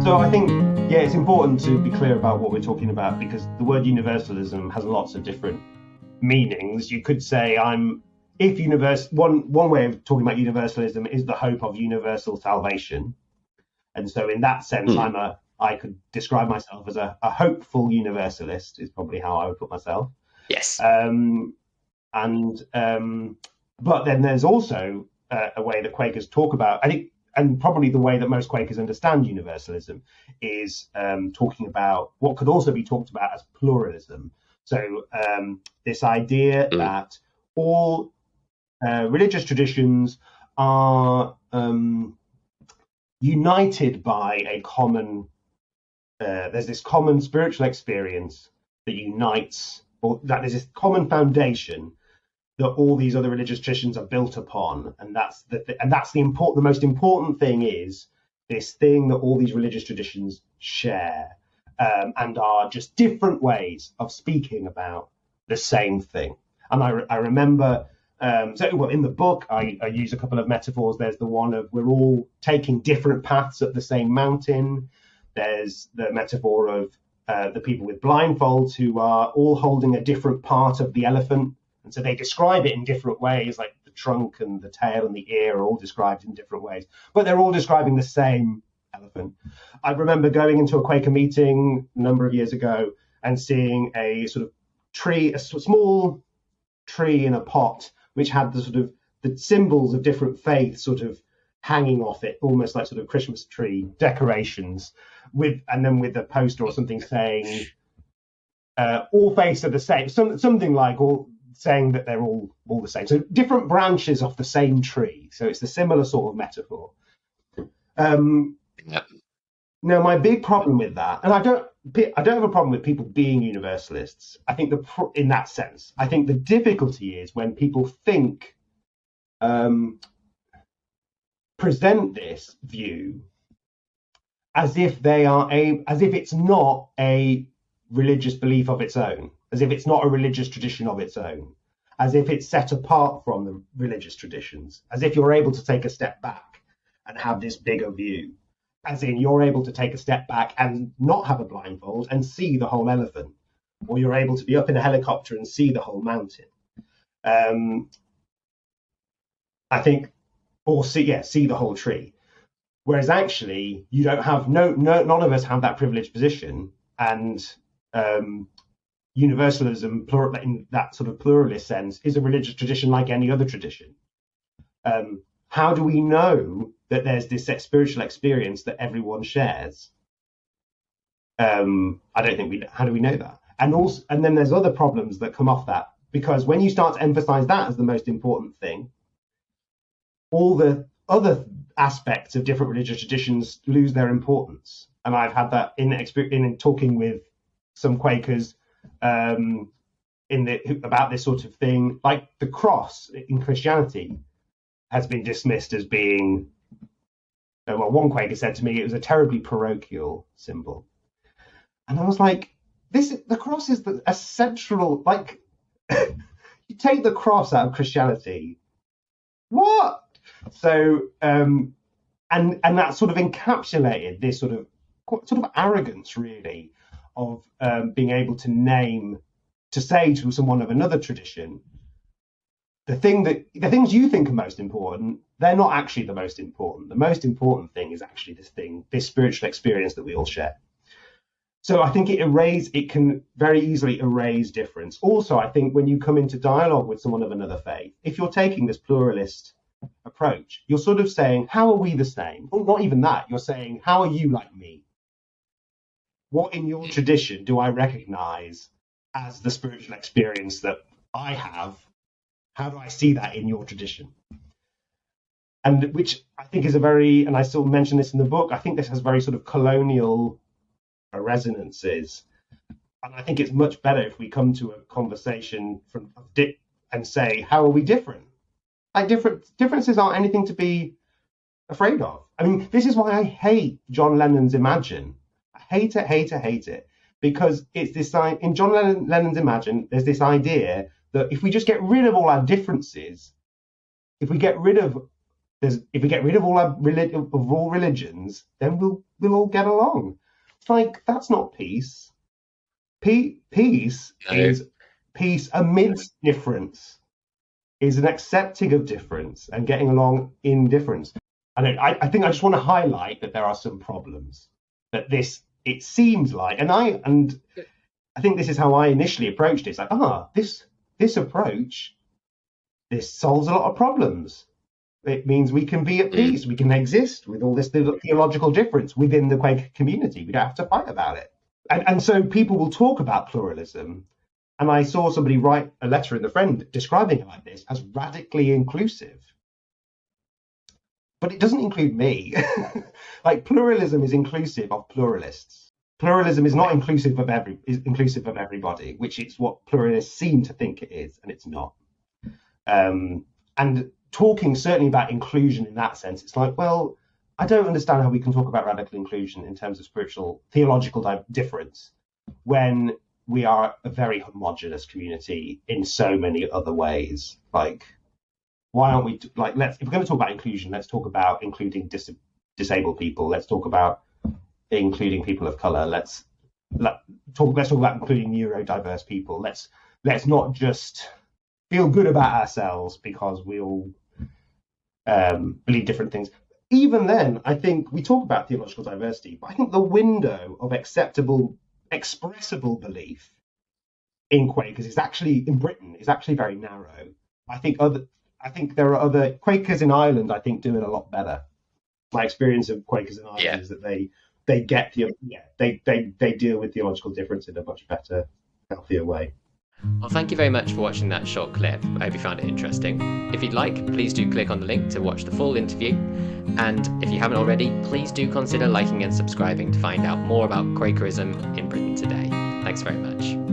So I think, yeah, it's important to be clear about what we're talking about, because the word universalism has lots of different meanings. You could say one way of talking about universalism is the hope of universal salvation. And so in that sense, I could describe myself as a hopeful universalist, is probably how I would put myself. Yes. But then there's also a way that Quakers talk about, I think, and probably the way that most Quakers understand universalism is talking about what could also be talked about as pluralism. So this idea that all religious traditions are united by a common, there's this common spiritual experience that unites, or that there's this common foundation that all these other religious traditions are built upon, and that's the most important thing is this thing that all these religious traditions share, and are just different ways of speaking about the same thing. And I remember, in the book I use a couple of metaphors. There's the one of we're all taking different paths up the same mountain. There's the metaphor of the people with blindfolds who are all holding a different part of the elephant. And so they describe it in different ways, like the trunk and the tail and the ear are all described in different ways, but they're all describing the same elephant. I remember going into a Quaker meeting a number of years ago and seeing a sort of tree, a small tree in a pot, which had the sort of the symbols of different faiths sort of hanging off it, almost like sort of Christmas tree decorations, and then with a poster or something saying all faiths are the same, something like all, saying that they're all the same. So different branches of the same tree. So it's a similar sort of metaphor. Now, my big problem with that, and I don't have a problem with people being universalists. I think in that sense, I think the difficulty is when people present this view as if it's not a religious belief of its own, as if it's not a religious tradition of its own, as if it's set apart from the religious traditions, as if you're able to take a step back and have this bigger view, as in you're able to take a step back and not have a blindfold and see the whole elephant, or you're able to be up in a helicopter and see the whole mountain. I think, or see the whole tree. Whereas actually, you don't have none of us have that privileged position, and universalism, in that sort of pluralist sense, is a religious tradition like any other tradition. How do we know that there's this spiritual experience that everyone shares? I don't think how do we know that? And then there's other problems that come off that, because when you start to emphasize that as the most important thing, all the other aspects of different religious traditions lose their importance. And I've had that in talking with some Quakers about this sort of thing, like the cross in Christianity has been dismissed as being, well, one Quaker said to me it was a terribly parochial symbol, and I was like, the cross is a central, like, you take the cross out of Christianity, what? So and that sort of encapsulated this sort of arrogance, really, of being able to say to someone of another tradition, the things you think are most important, they're not actually the most important. The most important thing is actually this spiritual experience that we all share. So I think it can very easily erase difference. Also, I think when you come into dialogue with someone of another faith, if you're taking this pluralist approach, you're sort of saying, how are we the same? Or not even that, you're saying, how are you like me? What in your tradition do I recognize as the spiritual experience that I have? How do I see that in your tradition? And which I think is and I still mention this in the book, I think this has very sort of colonial resonances. And I think it's much better if we come to a conversation and say, how are we different? Like, differences aren't anything to be afraid of. I mean, this is why I hate John Lennon's Imagine. I hate it, because it's this in John Lennon's Imagine, there's this idea that if we just get rid of all our differences, if we get rid of if we get rid of all religions, then we'll all get along. It's like, that's not peace. Peace is peace amidst difference, is an accepting of difference and getting along in difference. I think I just want to highlight that there are some problems that it seems like, and I think this is how I initially approached it. It's like, this approach, this solves a lot of problems. It means we can be at peace. We can exist with all this theological difference within the Quaker community. We don't have to fight about it. And so people will talk about pluralism. And I saw somebody write a letter in The Friend describing it like this, as radically inclusive. But it doesn't include me. Like, pluralism is inclusive of pluralists. Pluralism is not inclusive of everybody, which is what pluralists seem to think it is, and it's not. And talking certainly about inclusion in that sense, it's like, well, I don't understand how we can talk about radical inclusion in terms of spiritual, theological difference when we are a very homogenous community in so many other ways. Like, why aren't we, like, if we're going to talk about inclusion, let's talk about including disabled people. Let's talk about including people of color. Let's talk about including neurodiverse people. Let's not just feel good about ourselves because we all believe different things. Even then, I think we talk about theological diversity, but I think the window of acceptable, expressible belief in Quakers in Britain is actually very narrow. I think there are other Quakers in Ireland, I think, do it a lot better. My experience of Quakers in Ireland is that they get they deal with theological difference in a much better, healthier way. Well, thank you very much for watching that short clip. I hope you found it interesting. If you'd like, please do click on the link to watch the full interview. And if you haven't already, please do consider liking and subscribing to find out more about Quakerism in Britain today. Thanks very much.